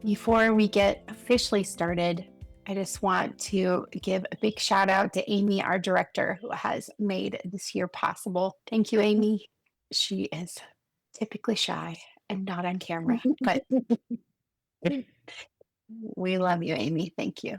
Before we get officially started, I just want to give a big shout out to Amy, our director, who has made this year possible. Thank you, Amy. She is typically shy and not on camera, but we love you, Amy. Thank you.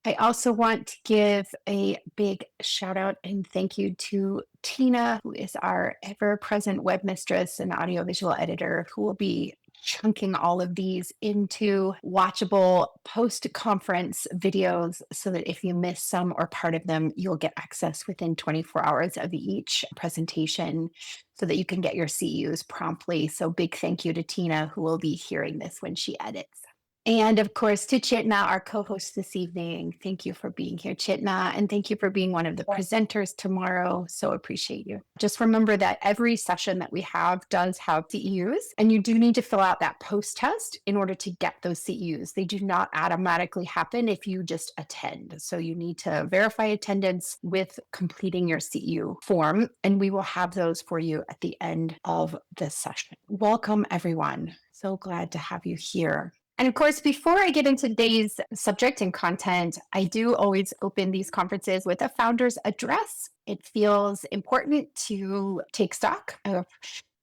I also want to give a big shout out and thank you to Tina, who is our ever present webmistress and audiovisual editor, who will be chunking all of these into watchable post conference videos so that if you miss some or part of them, you'll get access within 24 hours of each presentation so that you can get your CEUs promptly. So, big thank you to Tina, who will be hearing this when she edits. And of course, to Chitna, our co host this evening. Thank you for being here, Chitna. And thank you for being one of the presenters tomorrow. So appreciate you. Just remember that every session that we have does have CEUs, and you do need to fill out that post test in order to get those CEUs. They do not automatically happen if you just attend. So you need to verify attendance with completing your CEU form, and we will have those for you at the end of this session. Welcome, everyone. So glad to have you here. And of course, before I get into today's subject and content, I do always open these conferences with a founder's address. It feels important to take stock of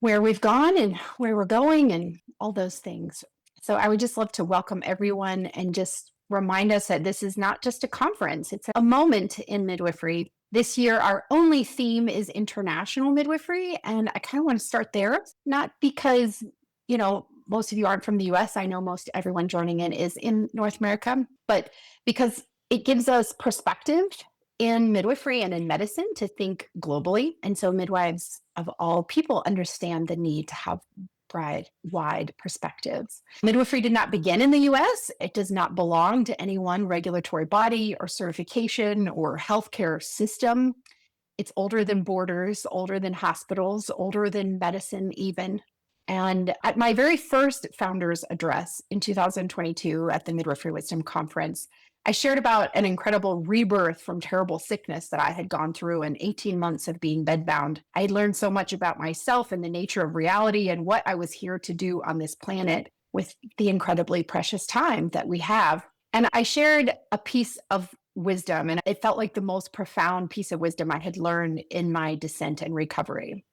where we've gone and where we're going and all those things. So I would just love to welcome everyone and just remind us that this is not just a conference, it's a moment in midwifery. This year, our only theme is international midwifery. And I kind of want to start there, not because, most of you aren't from the US. I know most everyone joining in is in North America, but because it gives us perspective in midwifery and in medicine to think globally. And so midwives of all people understand the need to have wide perspectives. Midwifery did not begin in the US. It does not belong to any one regulatory body or certification or healthcare system. It's older than borders, older than hospitals, older than medicine even. And at my very first founder's address in 2022 at the Midwifery Wisdom Conference, I shared about an incredible rebirth from terrible sickness that I had gone through in 18 months of being bedbound. I had learned so much about myself and the nature of reality and what I was here to do on this planet with the incredibly precious time that we have. And I shared a piece of wisdom, and it felt like the most profound piece of wisdom I had learned in my descent and recovery.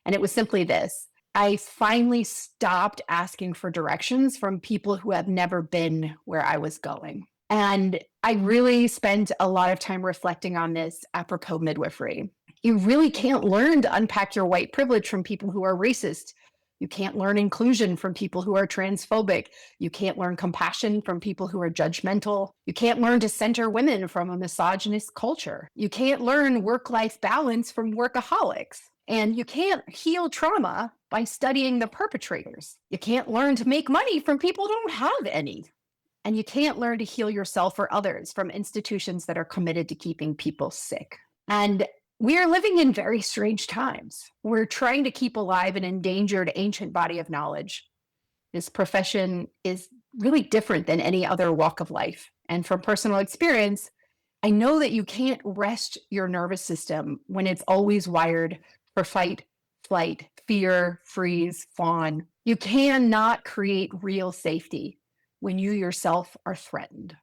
And it was simply this. I finally stopped asking for directions from people who have never been where I was going. And I really spent a lot of time reflecting on this apropos midwifery. You really can't learn to unpack your white privilege from people who are racist. You can't learn inclusion from people who are transphobic. You can't learn compassion from people who are judgmental. You can't learn to center women from a misogynist culture. You can't learn work-life balance from workaholics. And you can't heal trauma by studying the perpetrators. You can't learn to make money from people who don't have any. And you can't learn to heal yourself or others from institutions that are committed to keeping people sick. And we are living in very strange times. We're trying to keep alive an endangered ancient body of knowledge. This profession is really different than any other walk of life. And from personal experience, I know that you can't rest your nervous system when it's always wired for fight, flight, fear, freeze, fawn. You cannot create real safety when you yourself are threatened.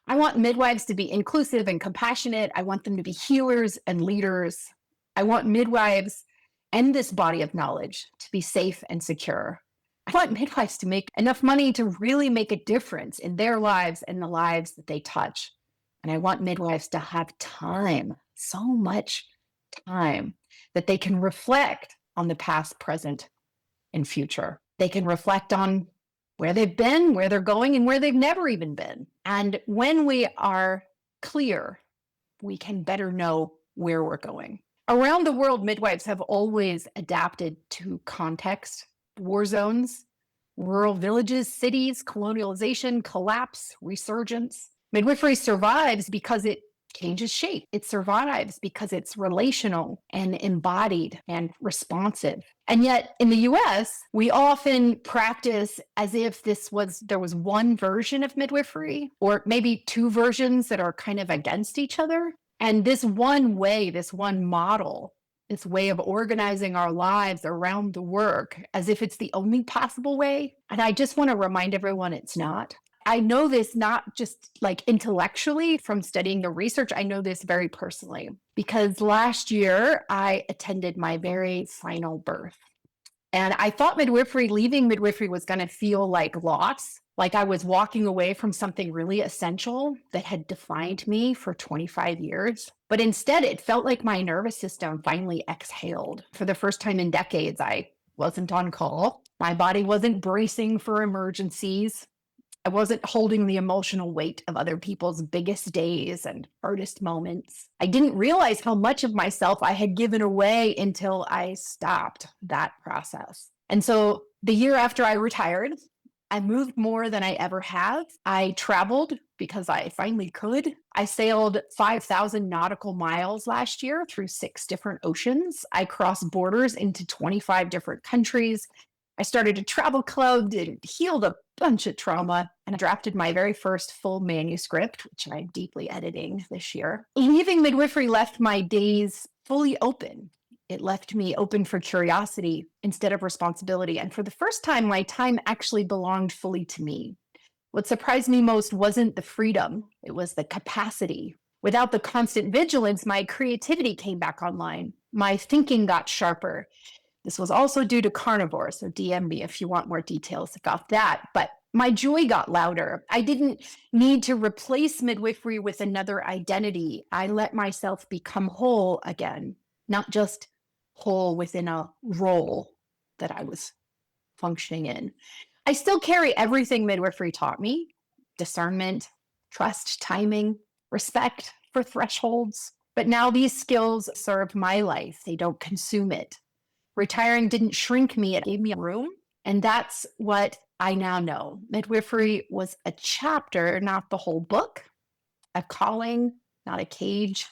I want midwives to be inclusive and compassionate. I want them to be healers and leaders. I want midwives and this body of knowledge to be safe and secure. I want midwives to make enough money to really make a difference in their lives and the lives that they touch. And I want midwives to have time, so much time, that they can reflect on the past, present, and future. They can reflect on where they've been, where they're going, and where they've never even been. And when we are clear, we can better know where we're going. Around the world, midwives have always adapted to context, war zones, rural villages, cities, colonialization, collapse, resurgence. Midwifery survives because it changes shape. It survives because it's relational and embodied and responsive. And yet in the US, we often practice as if there was one version of midwifery, or maybe two versions that are kind of against each other. And this one way, this one model this way of organizing our lives around the work as if it's the only possible way. And I just want to remind everyone it's not. I know this not just like intellectually from studying the research, I know this very personally because last year I attended my very final birth. And I thought leaving midwifery was going to feel like loss, like I was walking away from something really essential that had defined me for 25 years. But instead, it felt like my nervous system finally exhaled. For the first time in decades, I wasn't on call. My body wasn't bracing for emergencies. I wasn't holding the emotional weight of other people's biggest days and hardest moments. I didn't realize how much of myself I had given away until I stopped that process. And so the year after I retired, I moved more than I ever have. I traveled because I finally could. I sailed 5,000 nautical miles last year through 6 different oceans. I crossed borders into 25 different countries. I started a travel club, healed a bunch of trauma, and I drafted my very first full manuscript, which I'm deeply editing this year. Leaving midwifery left my days fully open. It left me open for curiosity instead of responsibility. And for the first time, my time actually belonged fully to me. What surprised me most wasn't the freedom, it was the capacity. Without the constant vigilance, my creativity came back online. My thinking got sharper. This was also due to carnivore, so DM me if you want more details about that. But my joy got louder. I didn't need to replace midwifery with another identity. I let myself become whole again, not just whole within a role that I was functioning in. I still carry everything midwifery taught me: discernment, trust, timing, respect for thresholds. But now these skills serve my life, they don't consume it. Retiring didn't shrink me, it gave me room. And that's what I now know. Midwifery was a chapter, not the whole book, a calling, not a cage,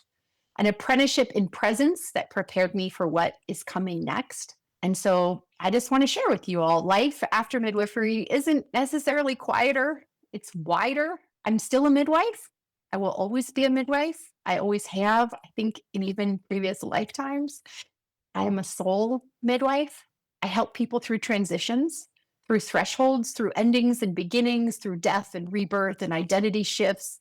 an apprenticeship in presence that prepared me for what is coming next. And so I just want to share with you all, life after midwifery isn't necessarily quieter, it's wider. I'm still a midwife. I will always be a midwife. I always have, I think, in even previous lifetimes. I am a soul midwife. I help people through transitions, through thresholds, through endings and beginnings, through death and rebirth and identity shifts,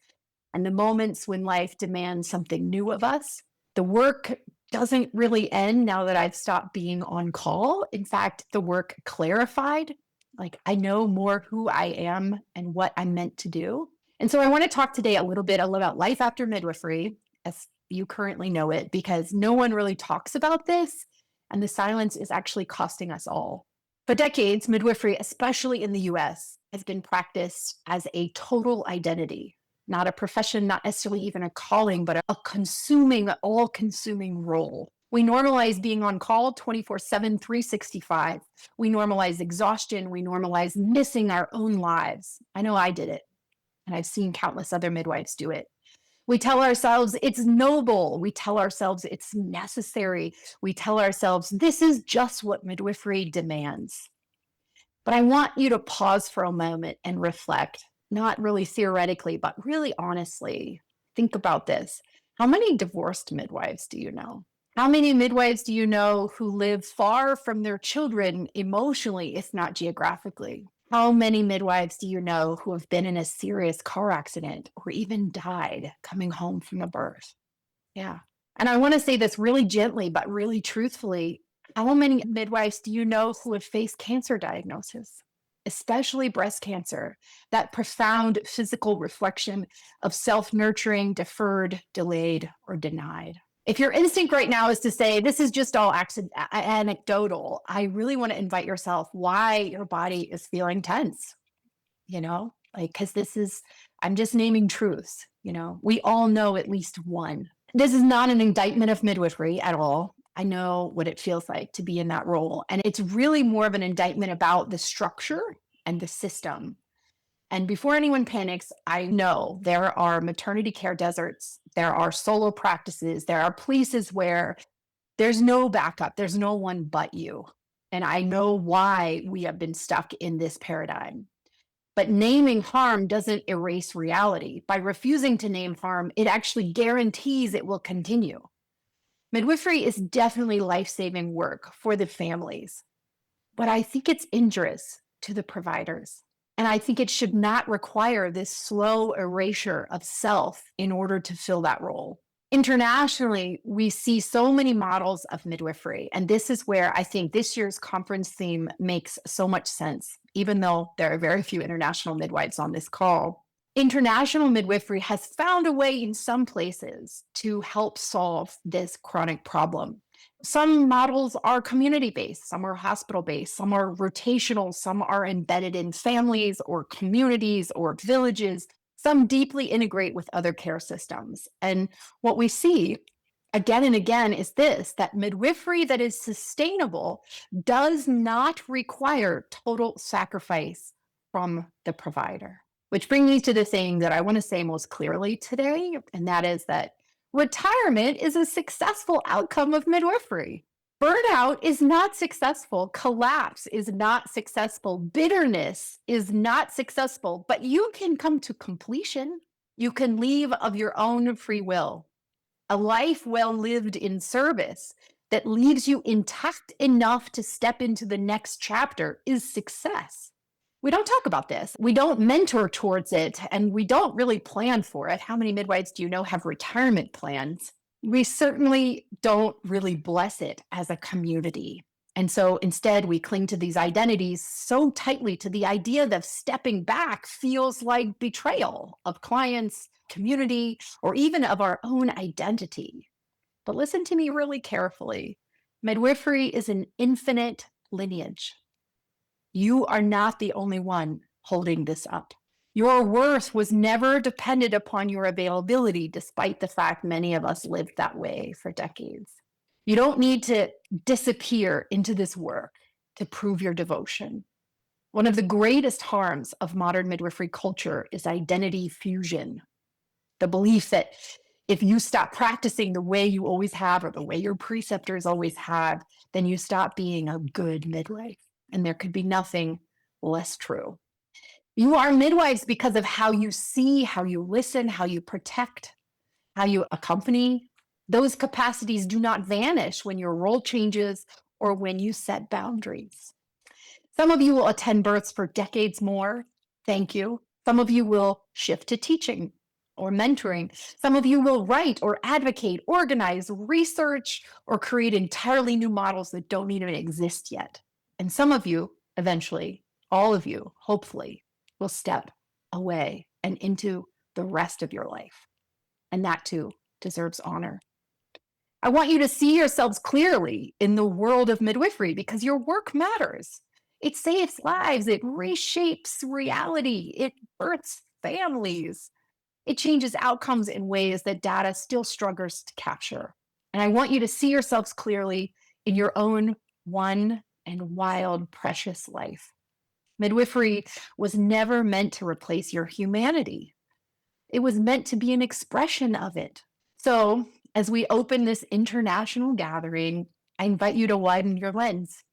and the moments when life demands something new of us. The work doesn't really end now that I've stopped being on call. In fact, the work clarified. Like, I know more who I am and what I'm meant to do. And so I want to talk today a little bit about life after midwifery, as you currently know it, because no one really talks about this, and the silence is actually costing us all. For decades, midwifery, especially in the US, has been practiced as a total identity, not a profession, not necessarily even a calling, but a consuming, all consuming role. We normalize being on call 24/7, 365. We normalize exhaustion. We normalize missing our own lives. I know I did it, and I've seen countless other midwives do it. We tell ourselves it's noble. We tell ourselves it's necessary. We tell ourselves this is just what midwifery demands. But I want you to pause for a moment and reflect, not really theoretically, but really honestly. Think about this. How many divorced midwives do you know? How many midwives do you know who live far from their children emotionally, if not geographically? How many midwives do you know who have been in a serious car accident or even died coming home from a birth? Yeah. And I want to say this really gently, but really truthfully. How many midwives do you know who have faced cancer diagnosis, especially breast cancer, that profound physical reflection of self nurturing, deferred, delayed, or denied? If your instinct right now is to say, this is just all anecdotal, I really want to invite yourself why your body is feeling tense, because I'm just naming truths. We all know at least one. This is not an indictment of midwifery at all. I know what it feels like to be in that role. And it's really more of an indictment about the structure and the system. And before anyone panics, I know there are maternity care deserts, there are solo practices, there are places where there's no backup, there's no one but you. And I know why we have been stuck in this paradigm. But naming harm doesn't erase reality. By refusing to name harm, it actually guarantees it will continue. Midwifery is definitely life-saving work for the families, but I think it's injurious to the providers. And I think it should not require this slow erasure of self in order to fill that role. Internationally, we see so many models of midwifery. And this is where I think this year's conference theme makes so much sense, even though there are very few international midwives on this call. International midwifery has found a way in some places to help solve this chronic problem. Some models are community based, some are hospital based, some are rotational, some are embedded in families or communities or villages. Some deeply integrate with other care systems. And what we see again and again is this, that midwifery that is sustainable does not require total sacrifice from the provider. Which brings me to the thing that I want to say most clearly today, and that is that retirement is a successful outcome of midwifery. Burnout is not successful. Collapse is not successful. Bitterness is not successful, but you can come to completion. You can leave of your own free will. A life well lived in service that leaves you intact enough to step into the next chapter is success. We don't talk about this. We don't mentor towards it, and we don't really plan for it. How many midwives do you know have retirement plans? We certainly don't really bless it as a community. And so instead, we cling to these identities so tightly to the idea that stepping back feels like betrayal of clients, community, or even of our own identity. But listen to me really carefully. Midwifery is an infinite lineage. You are not the only one holding this up. Your worth was never dependent upon your availability, despite the fact many of us lived that way for decades. You don't need to disappear into this work to prove your devotion. One of the greatest harms of modern midwifery culture is identity fusion. The belief that if you stop practicing the way you always have or the way your preceptors always have, then you stop being a good midwife. And there could be nothing less true. You are midwives because of how you see, how you listen, how you protect, how you accompany. Those capacities do not vanish when your role changes or when you set boundaries. Some of you will attend births for decades more. Thank you. Some of you will shift to teaching or mentoring. Some of you will write or advocate, organize, research, or create entirely new models that don't even exist yet. And some of you, eventually, all of you, hopefully, will step away and into the rest of your life. And that too deserves honor. I want you to see yourselves clearly in the world of midwifery because your work matters. It saves lives, it reshapes reality, it births families. It changes outcomes in ways that data still struggles to capture. And I want you to see yourselves clearly in your own one and wild, precious life. Midwifery was never meant to replace your humanity. It was meant to be an expression of it. So, as we open this international gathering, I invite you to widen your lens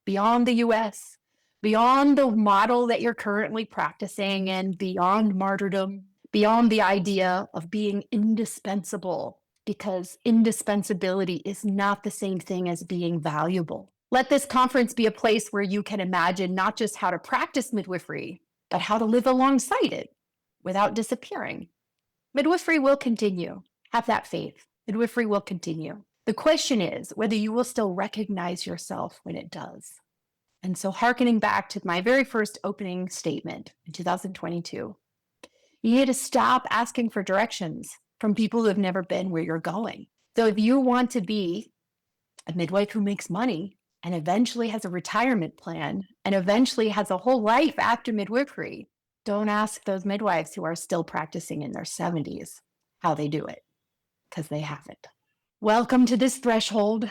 beyond the US, beyond the model that you're currently practicing, and beyond martyrdom, beyond the idea of being indispensable, because indispensability is not the same thing as being valuable. Let this conference be a place where you can imagine not just how to practice midwifery, but how to live alongside it without disappearing. Midwifery will continue. Have that faith. Midwifery will continue. The question is whether you will still recognize yourself when it does. And so, hearkening back to my very first opening statement in 2022, you need to stop asking for directions from people who have never been where you're going. So, if you want to be a midwife who makes money and eventually has a retirement plan and eventually has a whole life after midwifery, don't ask those midwives who are still practicing in their 70s how they do it, because they haven't. Welcome to this threshold.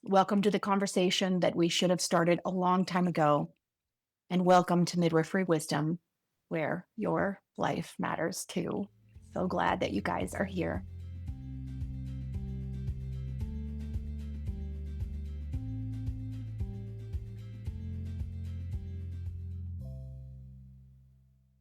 Welcome to the conversation that we should have started a long time ago. And welcome to Midwifery Wisdom, where your life matters too. So glad that you guys are here.